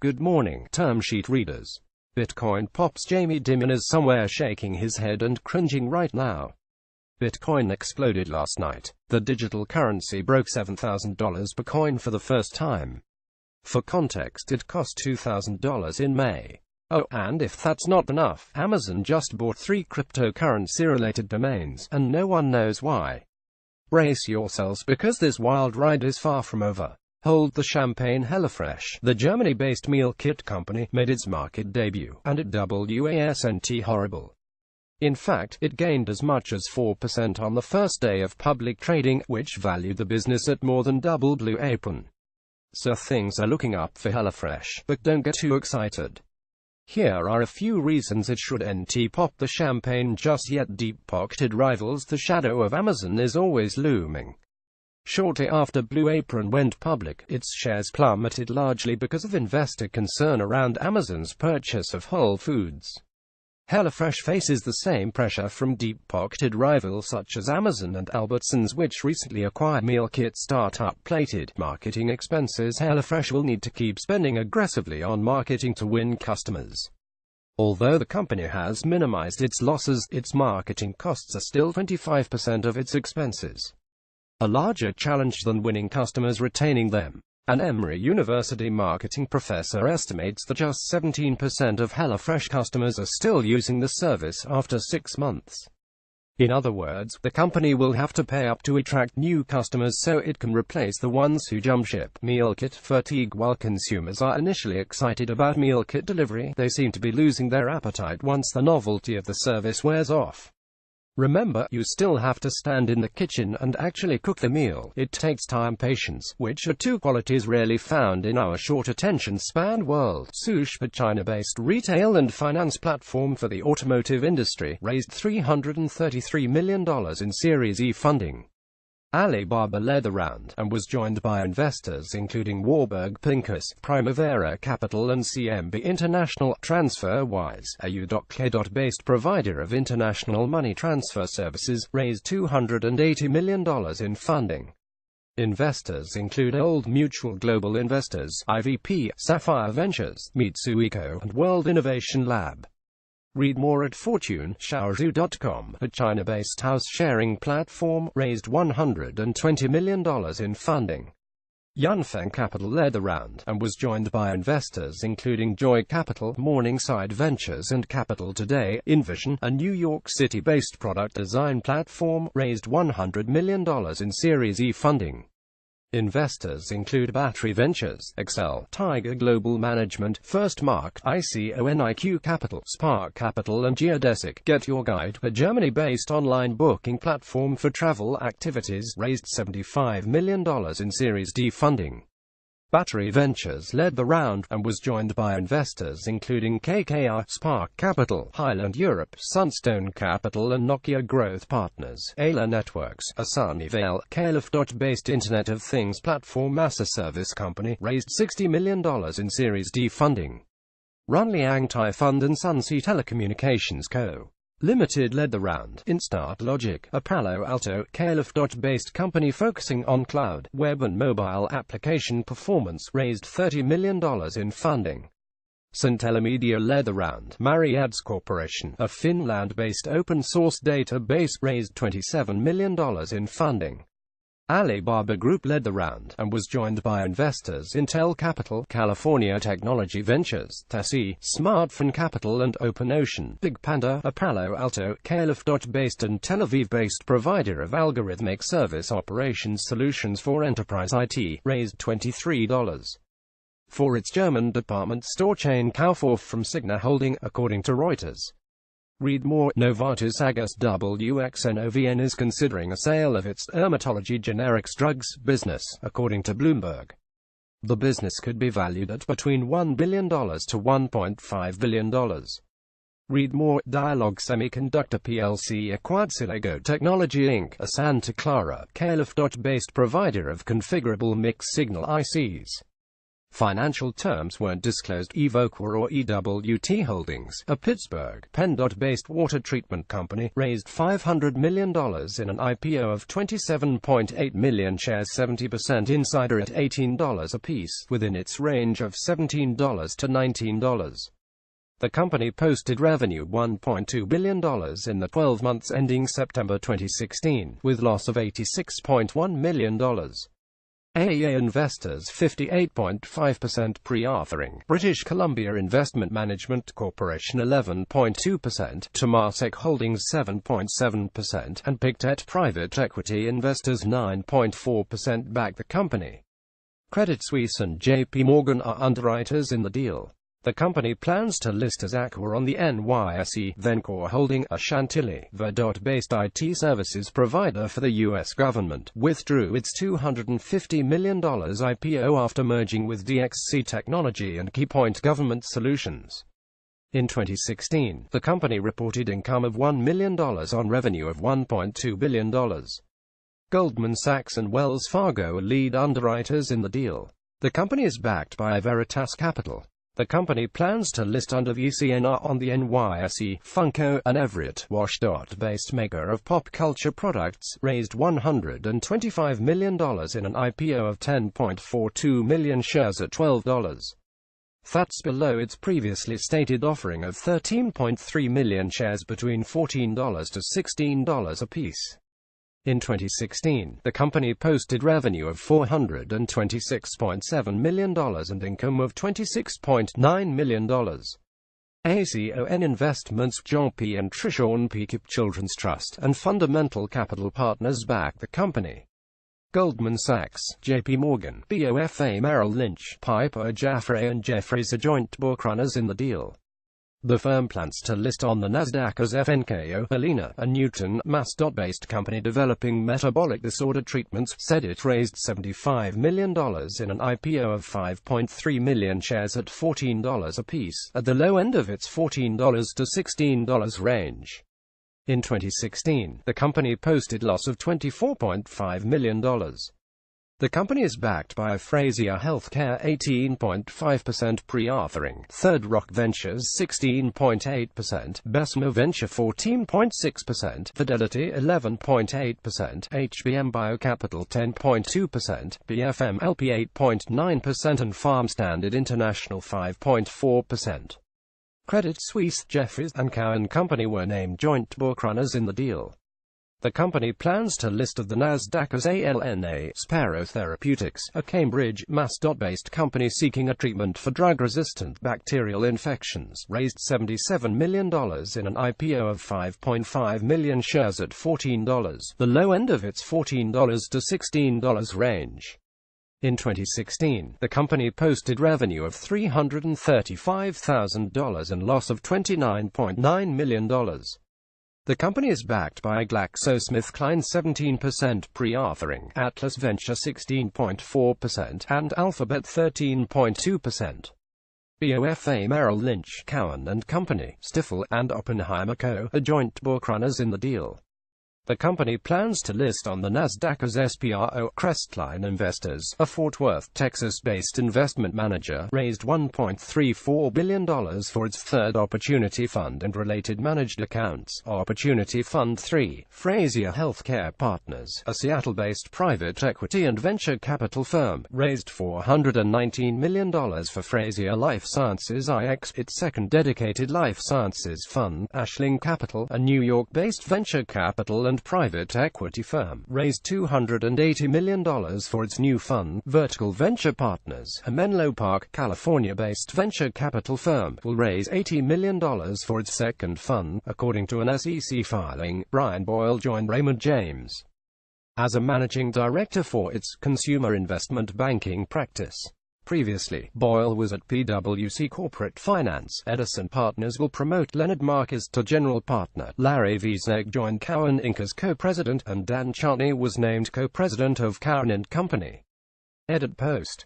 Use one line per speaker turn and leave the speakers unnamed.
Good morning, term sheet readers. Bitcoin POPS Jamie Dimon is somewhere shaking his head and cringing right now. Bitcoin exploded last night. The digital currency broke $7,000 per coin for the first time. For context, it cost $2,000 in May. Oh, and if that's not enough, Amazon just bought 3 cryptocurrency-related domains, and no one knows why. Brace yourselves because this wild ride is far from over. Hold the champagne. HelloFresh, the Germany-based meal kit company, made its market debut, and it wasn't horrible. In fact, it gained as much as 4% on the first day of public trading, which valued the business at more than double Blue Apron. So things are looking up for HelloFresh, but don't get too excited. Here are a few reasons it shouldn't pop the champagne just yet. Deep-pocketed rivals. The shadow of Amazon is always looming. Shortly after Blue Apron went public, its shares plummeted largely because of investor concern around Amazon's purchase of Whole Foods. HelloFresh faces the same pressure from deep-pocketed rivals such as Amazon and Albertsons, which recently acquired meal kit startup Plated. Marketing expenses. HelloFresh will need to keep spending aggressively on marketing to win customers. Although the company has minimized its losses, its marketing costs are still 25% of its expenses. A larger challenge than winning customers, retaining them. An Emory University marketing professor estimates that just 17% of HelloFresh customers are still using the service after 6 months. In other words, the company will have to pay up to attract new customers so it can replace the ones who jump ship. Meal kit fatigue. While consumers are initially excited about meal kit delivery, they seem to be losing their appetite once the novelty of the service wears off. Remember, you still have to stand in the kitchen and actually cook the meal. It takes time, patience, which are 2 qualities rarely found in our short attention span world. Sush, a China-based retail and finance platform for the automotive industry, raised $333 million in Series E funding. Alibaba led the round, and was joined by investors including Warburg Pincus, Primavera Capital and CMB International. TransferWise, a UK-based provider of international money transfer services, raised $280 million in funding. Investors include Old Mutual Global Investors, IVP, Sapphire Ventures, Mitsubishi, and World Innovation Lab. Read more at fortuneshaozu.com. A China-based house-sharing platform raised $120 million in funding. Yunfeng Capital led the round, and was joined by investors including Joy Capital, Morningside Ventures and Capital Today. Invision, a New York City-based product design platform, raised $100 million in Series E funding. Investors include Battery Ventures, Excel, Tiger Global Management, First Mark, ICONIQ Capital, Spark Capital and Geodesic. Get Your Guide, a Germany-based online booking platform for travel activities, raised $75 million in Series D funding. Battery Ventures led the round, and was joined by investors including KKR, Spark Capital, Highland Europe, Sunstone Capital and Nokia Growth Partners. Ayla Networks, a Sunnyvale, Calif.based Internet of Things platform as a service company, raised $60 million in Series D funding. Runliang Thai Fund and Sunsea Telecommunications Co. Limited led the round. Instart Logic, a Palo Alto, Calif.based company focusing on cloud, web and mobile application performance, raised $30 million in funding. Centella Media led the round. Mariads Corporation, a Finland-based open-source database, raised $27 million in funding. Alibaba Group led the round, and was joined by investors Intel Capital, California Technology Ventures, Tessie, Smartphone Capital and OpenOcean. Big Panda, a Palo Alto, Calif.based and Tel Aviv-based provider of algorithmic service operations solutions for enterprise IT, raised $23 for its German department store chain Kaufhof from Signa Holding, according to Reuters. Read more. Novartis Agus WXNOVN is considering a sale of its dermatology generics drugs business, according to Bloomberg. The business could be valued at between $1 billion to $1.5 billion. Read more. Dialog Semiconductor plc acquired Silego Technology Inc., a Santa Clara, Calif.based provider of configurable mixed-signal ICs. Financial terms weren't disclosed. Evoqua or EWT Holdings, a Pittsburgh, PennDOT-based water treatment company, raised $500 million in an IPO of 27.8 million shares, 70% insider at $18 apiece, within its range of $17 to $19. The company posted revenue $1.2 billion in the 12 months ending September 2016, with loss of $86.1 million. AEA investors 58.5% pre-offering, British Columbia Investment Management Corporation 11.2%, Temasek Holdings 7.7%, and Pictet Private Equity investors 9.4% back the company. Credit Suisse and JP Morgan are underwriters in the deal. The company plans to list as Aqua on the NYSE. Vencore Holding, a Chantilly, Verdot-based IT services provider for the U.S. government, withdrew its $250 million IPO after merging with DXC Technology and Keypoint Government Solutions. In 2016, the company reported income of $1 million on revenue of $1.2 billion. Goldman Sachs and Wells Fargo are lead underwriters in the deal. The company is backed by Veritas Capital. The company plans to list under VCNR on the NYSE. Funko, an Everett, Washington-based maker of pop culture products, raised $125 million in an IPO of 10.42 million shares at $12. That's below its previously stated offering of 13.3 million shares between $14 to $16 apiece. In 2016, the company posted revenue of $426.7 million and income of $26.9 million. ACON Investments, John P. and Trishorn P. Kip Children's Trust, and Fundamental Capital Partners back the company. Goldman Sachs, JP Morgan, BofA Merrill Lynch, Piper Jaffray and Jefferies are joint bookrunners in the deal. The firm plans to list on the Nasdaq as FNKO. Alina, a Newton, Mass.-based company developing metabolic disorder treatments, said it raised $75 million in an IPO of 5.3 million shares at $14 apiece, at the low end of its $14 to $16 range. In 2016, the company posted loss of $24.5 million. The company is backed by Frazier Healthcare 18.5% pre-offering, Third Rock Ventures 16.8%, Bessemer Venture 14.6%, Fidelity 11.8%, HBM Biocapital 10.2%, BFM LP 8.9% and Farm Standard International 5.4%. Credit Suisse, Jefferies, and Cowen Company were named joint bookrunners in the deal. The company plans to list of the Nasdaq as ALNA. Sparrow Therapeutics, a Cambridge, Mass.-based company seeking a treatment for drug-resistant bacterial infections, raised $77 million in an IPO of 5.5 million shares at $14, the low end of its $14 to $16 range. In 2016, the company posted revenue of $335,000 and loss of $29.9 million. The company is backed by GlaxoSmithKline 17% pre-offering, Atlas Venture 16.4%, and Alphabet 13.2%. BofA Merrill Lynch, Cowen and Company, Stifel, and Oppenheimer Co. are joint bookrunners in the deal. The company plans to list on the Nasdaq as SPRO. Crestline Investors, a Fort Worth, Texas-based investment manager, raised $1.34 billion for its third Opportunity Fund and related managed accounts. Opportunity Fund 3, Frazier Healthcare Partners, a Seattle-based private equity and venture capital firm, raised $419 million for Frazier Life Sciences IX, its second dedicated life sciences fund. Ashling Capital, a New York-based venture capital and private equity firm, raised $280 million for its new fund. Vertical Venture Partners, a Menlo Park, California-based venture capital firm, will raise $80 million for its second fund, according to an SEC filing. Brian Boyle joined Raymond James as a managing director for its consumer investment banking practice. Previously, Boyle was at PwC Corporate Finance. Edison Partners will promote Leonard Marcus to general partner. Larry Wiesneck joined Cowen Inc. as co-president, and Dan Charney was named co-president of Cowen & Company. Edit Post.